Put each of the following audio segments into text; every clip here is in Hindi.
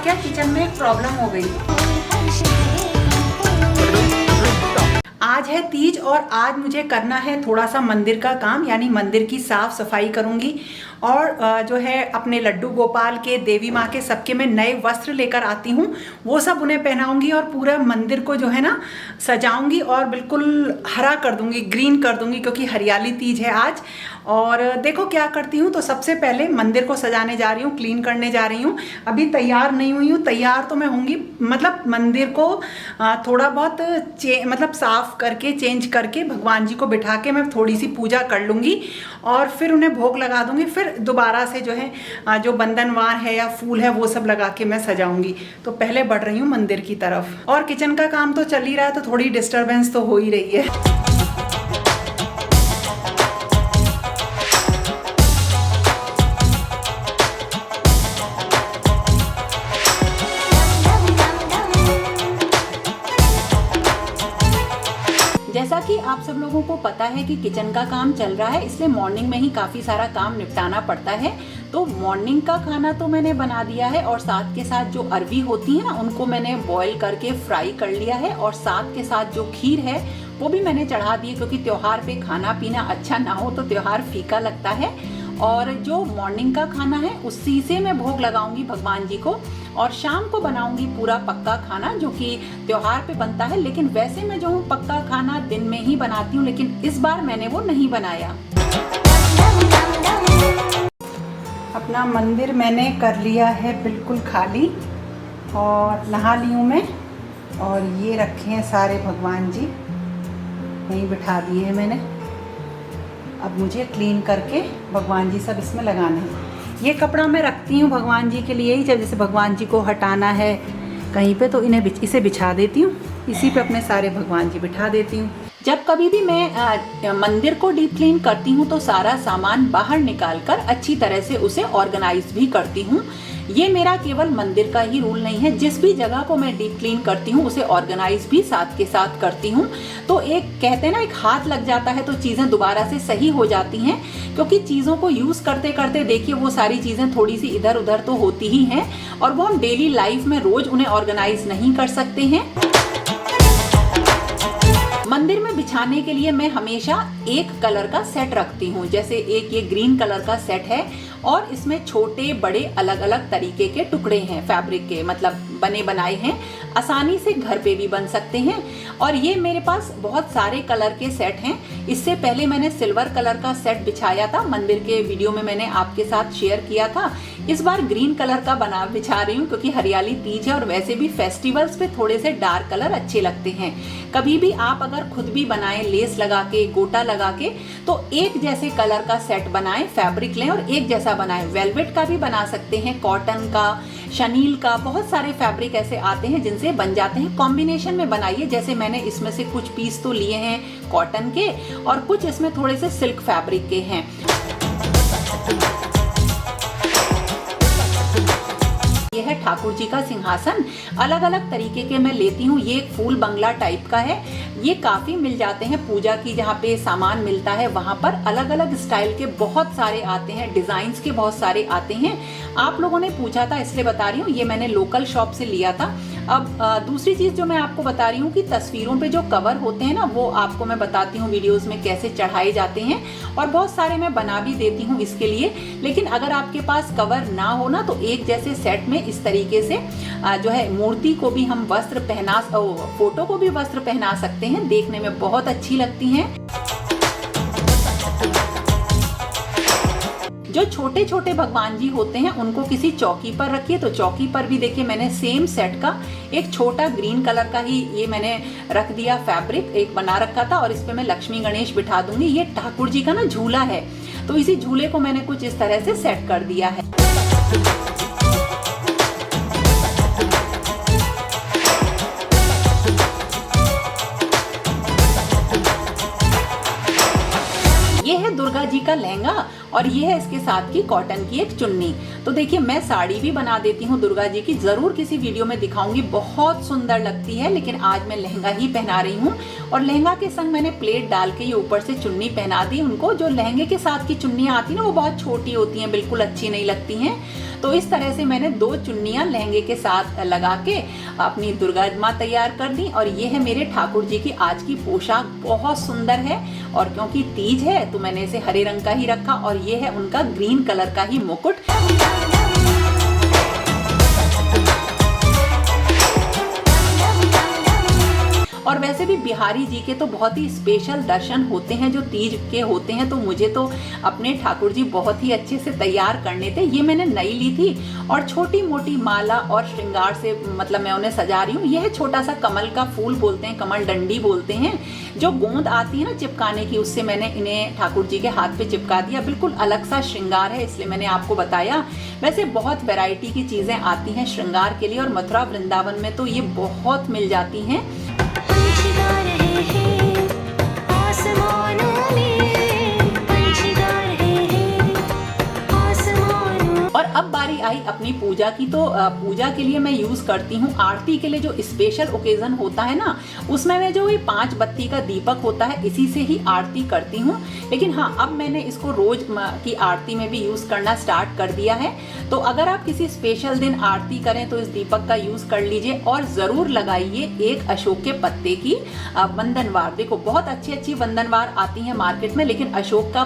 क्या किचन में एक प्रॉब्लम हो गई। आज है तीज और आज मुझे करना है थोड़ा सा मंदिर का काम, यानी मंदिर की साफ सफाई करूंगी और जो है अपने लड्डू गोपाल के, देवी माँ के, सबके मैं नए वस्त्र लेकर आती हूँ, वो सब उन्हें पहनाऊंगी और पूरा मंदिर को जो है ना सजाऊंगी और बिल्कुल हरा कर दूंगी, ग्रीन कर दूंगी, क्योंकि हरियाली तीज है आज। और देखो क्या करती हूँ, तो सबसे पहले मंदिर को सजाने जा रही हूँ, क्लीन करने जा रही हूँ। अभी तैयार नहीं हुई हूँ, तैयार तो मैं होंगी, मतलब मंदिर को थोड़ा बहुत मतलब साफ करके, चेंज करके, भगवान जी को बिठा के मैं थोड़ी सी पूजा कर लूँगी और फिर उन्हें भोग लगा दूँगी। फिर दोबारा से जो है जो बंधनवार है या फूल है वो सब लगा के मैं सजाऊँगी। तो पहले बढ़ रही हूँ मंदिर की तरफ और किचन का काम तो चल ही रहा है, तो थोड़ी डिस्टर्बेंस तो हो ही रही है। जैसा कि आप सब लोगों को पता है कि किचन का काम चल रहा है, इसलिए मॉर्निंग में ही काफ़ी सारा काम निपटाना पड़ता है। तो मॉर्निंग का खाना तो मैंने बना दिया है और साथ के साथ जो अरवी होती है ना, उनको मैंने बॉईल करके फ्राई कर लिया है और साथ के साथ जो खीर है वो भी मैंने चढ़ा दी है, क्योंकि त्योहार पे खाना पीना अच्छा ना हो तो त्योहार फीका लगता है। और जो मॉर्निंग का खाना है उसी से मैं भोग लगाऊंगी भगवान जी को और शाम को बनाऊंगी पूरा पक्का खाना जो कि त्योहार पे बनता है। लेकिन वैसे मैं जो हूँ पक्का खाना दिन में ही बनाती हूँ, लेकिन इस बार मैंने वो नहीं बनाया। अपना मंदिर मैंने कर लिया है बिल्कुल खाली और नहा ली हूँ मैं, और ये रखे हैं सारे भगवान जी, यहीं बिठा दिए हैं मैंने। अब मुझे क्लीन करके भगवान जी सब इसमें लगाने हैं। ये कपड़ा मैं रखती हूँ भगवान जी के लिए ही, जब जैसे भगवान जी को हटाना है कहीं पे तो इसे बिछा देती हूँ, इसी पे अपने सारे भगवान जी बिठा देती हूँ। जब कभी भी मैं मंदिर को डीप क्लीन करती हूँ तो सारा सामान बाहर निकाल कर अच्छी तरह से उसे ऑर्गेनाइज भी करती हूँ। ये मेरा केवल मंदिर का ही रूल नहीं है, जिस भी जगह को मैं डीप क्लीन करती हूँ उसे ऑर्गेनाइज भी साथ के साथ करती हूँ। तो एक कहते हैं ना, एक हाथ लग जाता है तो चीज़ें दोबारा से सही हो जाती हैं, क्योंकि चीज़ों को यूज़ करते करते देखिए वो सारी चीज़ें थोड़ी सी इधर उधर तो होती ही हैं और वो हम डेली लाइफ में रोज़ उन्हें ऑर्गेनाइज नहीं कर सकते हैं। मंदिर में बिछाने के लिए मैं हमेशा एक कलर का सेट रखती हूँ, जैसे एक ये ग्रीन कलर का सेट है और इसमें छोटे बड़े अलग अलग तरीके के टुकड़े हैं, फैब्रिक के, मतलब बने बनाए हैं, आसानी से घर पे भी बन सकते हैं। और ये मेरे पास बहुत सारे कलर के सेट हैं। इससे पहले मैंने सिल्वर कलर का सेट बिछाया था, मंदिर के वीडियो में मैंने आपके साथ शेयर किया था। इस बार ग्रीन कलर का बिछा रही हूँ, क्योंकि हरियाली तीज है और वैसे भी फेस्टिवल्स पे थोड़े से डार्क कलर अच्छे लगते हैं। कभी भी आप अगर खुद भी बनाएं लेस लगा के, गोटा लगा के, तो एक जैसे कलर का सेट बनाएं, फैब्रिक लें और एक जैसा बनाएं। वेलवेट का भी बना सकते हैं, कॉटन का, शनील का, बहुत सारे फैब्रिक ऐसे आते हैं जिनसे बन जाते हैं। कॉम्बिनेशन में बनाइए, जैसे मैंने इसमें से कुछ पीस तो लिए हैं कॉटन के और कुछ इसमें थोड़े से सिल्क फैब्रिक के हैं। ये है ठाकुर जी का सिंहासन, अलग अलग तरीके के मैं लेती हूँ। ये एक फूल बंगला टाइप का है, ये काफी मिल जाते हैं पूजा की जहाँ पे सामान मिलता है वहां पर। अलग अलग स्टाइल के बहुत सारे आते हैं, डिजाइन्स के बहुत सारे आते हैं। आप लोगों ने पूछा था इसलिए बता रही हूँ, ये मैंने लोकल शॉप से लिया था। अब दूसरी चीज जो मैं आपको बता रही हूँ कि तस्वीरों पे जो कवर होते हैं ना, वो आपको मैं बताती हूँ वीडियोस में कैसे चढ़ाए जाते हैं, और बहुत सारे मैं बना भी देती हूँ इसके लिए। लेकिन अगर आपके पास कवर ना हो ना, तो एक जैसे सेट में इस तरीके से जो है मूर्ति को भी हम वस्त्र पहना, फोटो को भी वस्त्र पहना सकते हैं, देखने में बहुत अच्छी लगती हैं। जो छोटे छोटे भगवान जी होते हैं उनको किसी चौकी पर रखिए, तो चौकी पर भी देखिए मैंने सेम सेट का एक छोटा ग्रीन कलर का ही ये मैंने रख दिया, फैब्रिक एक बना रखा था, और इस पे मैं लक्ष्मी गणेश बिठा दूंगी। ये ठाकुर जी का ना झूला है, तो इसी झूले को मैंने कुछ इस तरह से सेट कर दिया है। ये है दुर्गा जी का लहंगा और ये है इसके साथ की कॉटन की एक चुन्नी। तो देखिए मैं साड़ी भी बना देती हूँ दुर्गा जी की, जरूर किसी वीडियो में दिखाऊंगी, बहुत सुंदर लगती है। लेकिन आज मैं लहंगा ही पहना रही हूँ और लहंगा के संग मैंने प्लेट डाल के ये ऊपर से चुन्नी पहना दी उनको। जो लहंगे के साथ की चुन्नियाँ आती है ना वो बहुत छोटी होती हैं, बिल्कुल अच्छी नहीं लगती हैं। तो इस तरह से मैंने 2 चुन्नियाँ लहंगे के साथ लगा के अपनी दुर्गा माँ तैयार कर दी। और ये है मेरे ठाकुर जी की आज की पोशाक, बहुत सुंदर है। और क्योंकि तीज है तो मैंने इसे हरे रंग का ही रखा और ये है उनका ग्रीन कलर का ही मुकुट। और वैसे भी बिहारी जी के तो बहुत ही स्पेशल दर्शन होते हैं जो तीज के होते हैं, तो मुझे तो अपने ठाकुर जी बहुत ही अच्छे से तैयार करने थे। ये मैंने नई ली थी और छोटी मोटी माला और श्रृंगार से मतलब मैं उन्हें सजा रही हूँ। यह है छोटा सा कमल का फूल बोलते हैं, कमल डंडी बोलते हैं, जो गोंद आती है ना चिपकाने की, उससे मैंने इन्हें ठाकुर जी के हाथ पे चिपका दिया। बिल्कुल अलग सा श्रृंगार है, इसलिए मैंने आपको बताया। वैसे बहुत वैरायटी की चीजें आती हैं श्रृंगार के लिए और मथुरा वृंदावन में तो ये बहुत मिल जाती हैं। और अब बारी आई अपनी पूजा की। तो पूजा के लिए मैं यूज करती हूँ, आरती के लिए जो स्पेशल ओकेजन होता है ना उसमें मैं जो ये 5 बत्ती का दीपक होता है इसी से ही आरती करती हूँ। लेकिन हाँ, अब मैंने इसको रोज की आरती में भी यूज करना स्टार्ट कर दिया है। तो अगर आप किसी स्पेशल दिन आरती करें तो इस दीपक का यूज कर लीजिए और जरूर लगाइए एक अशोक के पत्ते की बंधनवार। देखो बहुत अच्छी बंधनवार आती है मार्केट में, लेकिन अशोक का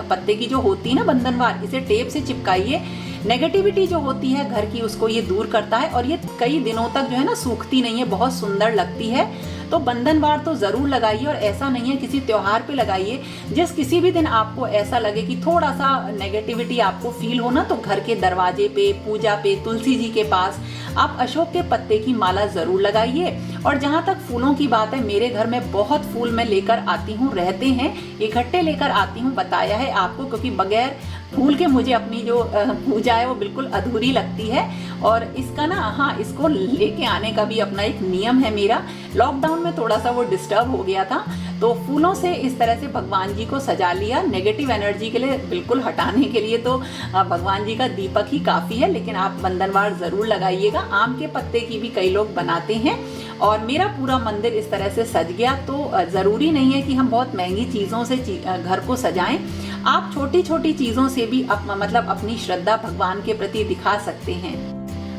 पत्ते की जो होती है ना बंधनवार, इसे टेप से चिपकाइए। नेगेटिविटी जो होती है घर की उसको ये दूर करता है और ये कई दिनों तक जो है ना सूखती नहीं है, बहुत सुंदर लगती है। तो बंधनवार तो जरूर लगाइए और ऐसा नहीं है किसी त्योहार पे लगाइए, जिस किसी भी दिन आपको ऐसा लगे कि थोड़ा सा नेगेटिविटी आपको फील हो ना, तो घर के दरवाजे पे, पूजा पे, तुलसी जी के पास आप अशोक के पत्ते की माला जरूर लगाइए। और जहाँ तक फूलों की बात है, मेरे घर में बहुत फूल मैं लेकर आती हूँ, रहते हैं, इकट्ठे लेकर आती हूँ, बताया है आपको, क्योंकि बगैर फूल के मुझे अपनी जो पूजा है वो बिल्कुल अधूरी लगती है। और इसका ना हाँ, इसको लेके आने का भी अपना एक नियम है मेरा। लॉकडाउन में थोड़ा सा वो डिस्टर्ब हो गया था, तो फूलों से इस तरह से भगवान जी को सजा लिया। नेगेटिव एनर्जी के लिए बिल्कुल हटाने के लिए तो भगवान जी का दीपक ही काफ़ी है, लेकिन आप बंधनवार ज़रूर लगाइएगा। आम के पत्ते की भी कई लोग बनाते हैं। और मेरा पूरा मंदिर इस तरह से सज गया। तो ज़रूरी नहीं है कि हम बहुत महंगी चीज़ों से घर को सजाएं, आप छोटी छोटी चीज़ों से भी मतलब अपनी श्रद्धा भगवान के प्रति दिखा सकते हैं।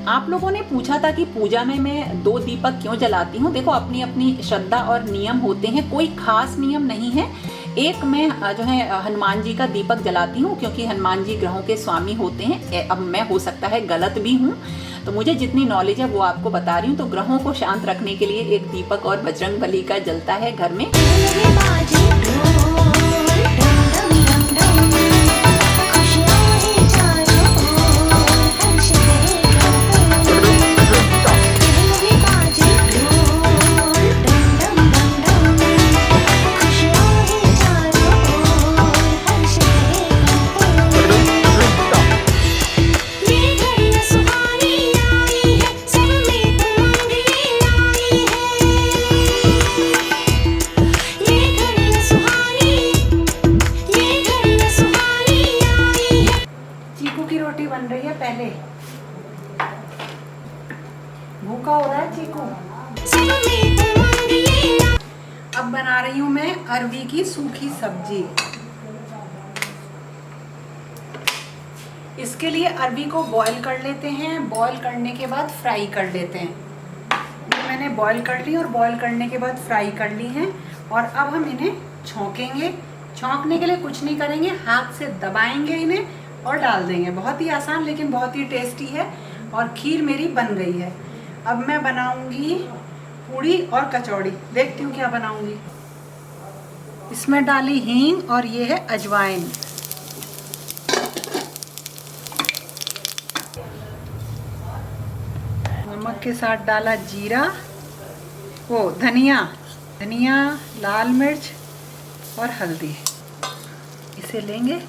आप लोगों ने पूछा था कि पूजा में मैं 2 दीपक क्यों जलाती हूँ। देखो अपनी अपनी श्रद्धा और नियम होते हैं, कोई खास नियम नहीं है। एक मैं जो है हनुमान जी का दीपक जलाती हूँ, क्योंकि हनुमान जी ग्रहों के स्वामी होते हैं। अब मैं हो सकता है गलत भी हूँ, तो मुझे जितनी नॉलेज है वो आपको बता रही हूँ। तो ग्रहों को शांत रखने के लिए एक दीपक और बजरंगबली का जलता है घर में। भूखा हो रहा है चीकू। अब बना रही हूँ मैं अरवी की सूखी सब्जी। इसके लिए अरवी को बॉईल कर लेते हैं, बॉईल करने के बाद फ्राई कर लेते हैं। ये मैंने बॉईल कर ली और बॉईल करने के बाद फ्राई कर ली हैं। और अब हम इन्हें छौंकेंगे। छौंकने के लिए कुछ नहीं करेंगे, हाथ से दबाएंगे इन्हें और डाल देंगे। बहुत ही आसान लेकिन बहुत ही टेस्टी है। और खीर मेरी बन गई है। अब मैं बनाऊंगी पूड़ी और कचौड़ी। देखती हूँ क्या बनाऊंगी। इसमें डाली हींग और ये है अजवाइन। नमक के साथ डाला जीरा, वो धनिया, लाल मिर्च और हल्दी। इसे लेंगे,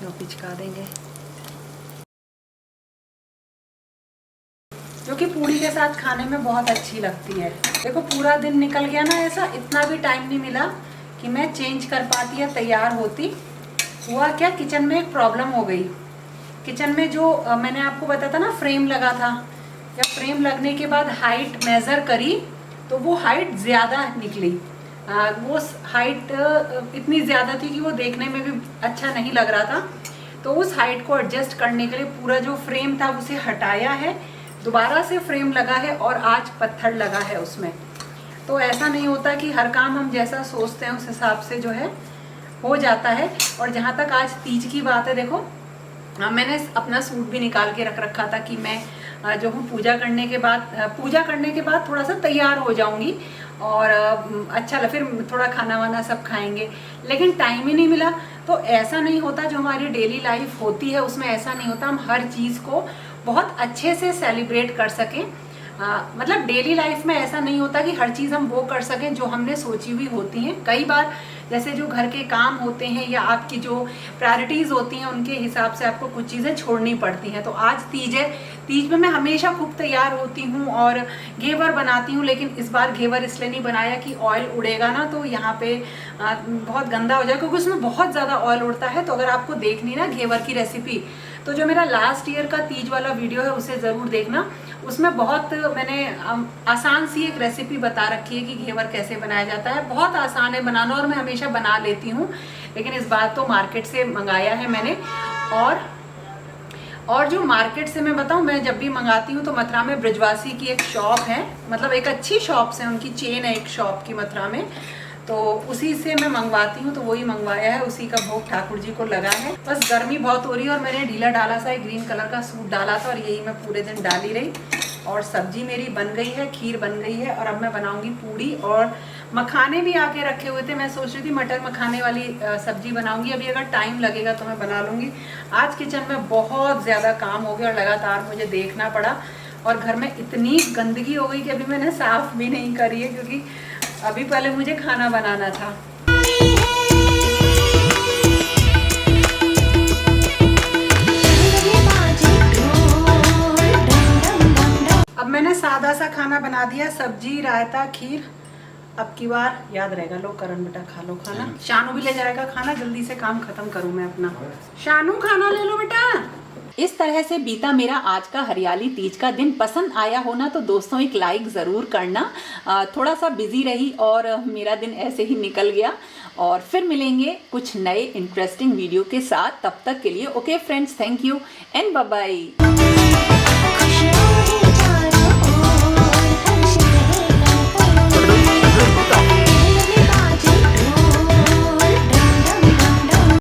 जो पिचका देंगे, जो कि पूड़ी के साथ खाने में बहुत अच्छी लगती है। देखो पूरा दिन निकल गया ना, ऐसा इतना भी टाइम नहीं मिला कि मैं चेंज कर पाती या तैयार होती। हुआ क्या, किचन में एक प्रॉब्लम हो गई। किचन में जो मैंने आपको बताया था ना फ्रेम लगा था, जब फ्रेम लगने के बाद हाइट मेज़र करी तो वो हाइट ज़्यादा निकली। वो हाइट इतनी ज़्यादा थी कि वो देखने में भी अच्छा नहीं लग रहा था। तो उस हाइट को एडजस्ट करने के लिए पूरा जो फ्रेम था उसे हटाया है, दोबारा से फ्रेम लगा है और आज पत्थर लगा है उसमें। तो ऐसा नहीं होता कि हर काम हम जैसा सोचते हैं उस हिसाब से जो है हो जाता है। और जहाँ तक आज तीज की बात है, देखो मैंने अपना सूट भी निकाल के रख रखा था कि मैं जो हूँ पूजा करने के बाद थोड़ा सा तैयार हो जाऊंगी और अच्छा फिर थोड़ा खाना वाना सब खाएंगे, लेकिन टाइम ही नहीं मिला। तो ऐसा नहीं होता, जो हमारी डेली लाइफ होती है उसमें ऐसा नहीं होता हम हर चीज़ को बहुत अच्छे से सेलिब्रेट कर सकें। मतलब डेली लाइफ में ऐसा नहीं होता कि हर चीज़ हम वो कर सकें जो हमने सोची हुई होती हैं। कई बार जैसे जो घर के काम होते हैं या आपकी जो प्रायोरिटीज़ होती हैं उनके हिसाब से आपको कुछ चीज़ें छोड़नी पड़ती हैं। तो आज तीज है, तीज में मैं हमेशा खूब तैयार होती हूँ और घेवर बनाती हूँ, लेकिन इस बार घेवर इसलिए नहीं बनाया कि ऑयल उड़ेगा ना तो यहाँ पे बहुत गंदा हो जाएगा, क्योंकि उसमें बहुत ज़्यादा ऑयल उड़ता है। तो अगर आपको देखनी ना घेवर की रेसिपी तो जो मेरा लास्ट ईयर का तीज वाला वीडियो है उसे ज़रूर देखना। उसमें बहुत मैंने आसान सी एक रेसिपी बता रखी है कि घेवर कैसे बनाया जाता है। बहुत आसान है बनाना और मैं हमेशा बना लेती हूँ, लेकिन इस बार तो मार्केट से मंगाया है मैंने। और जो मार्केट से मैं बताऊँ, मैं जब भी मंगाती हूँ तो मथुरा में ब्रजवासी की एक शॉप है, मतलब एक अच्छी शॉप से, उनकी चेन है एक शॉप की मथुरा में, तो उसी से मैं मंगवाती हूँ। तो वही मंगवाया है, उसी का भोग ठाकुर जी को लगा है। बस गर्मी बहुत हो रही है और मैंने ढीला डाला सा एक ग्रीन कलर का सूट डाला था और यही मैं पूरे दिन डाली रही। और सब्जी मेरी बन गई है, खीर बन गई है और अब मैं बनाऊंगी पूड़ी। और मखाने भी आके रखे हुए थे, मैं सोच रही थी मटर मखाने वाली सब्जी बनाऊंगी। अभी अगर टाइम लगेगा तो मैं बना लूँगी। आज किचन में बहुत ज़्यादा काम हो गया और लगातार मुझे देखना पड़ा और घर में इतनी गंदगी हो गई कि अभी मैंने साफ़ भी नहीं करी है, क्योंकि अभी पहले मुझे खाना बनाना था। अब मैंने सादा सा खाना बना दिया, सब्जी, रायता, खीर। अब की बार याद रहेगा, लो करण बेटा खा लो खाना। शानू भी ले जाएगा खाना, जल्दी से काम खत्म करूं मैं अपना। शानू खाना ले लो बेटा। इस तरह से बीता मेरा आज का हरियाली तीज का दिन। पसंद आया हो ना तो दोस्तों एक लाइक ज़रूर करना। थोड़ा सा बिजी रही और मेरा दिन ऐसे ही निकल गया। और फिर मिलेंगे कुछ नए इंटरेस्टिंग वीडियो के साथ। तब तक के लिए okay friends, thank you and bye bye.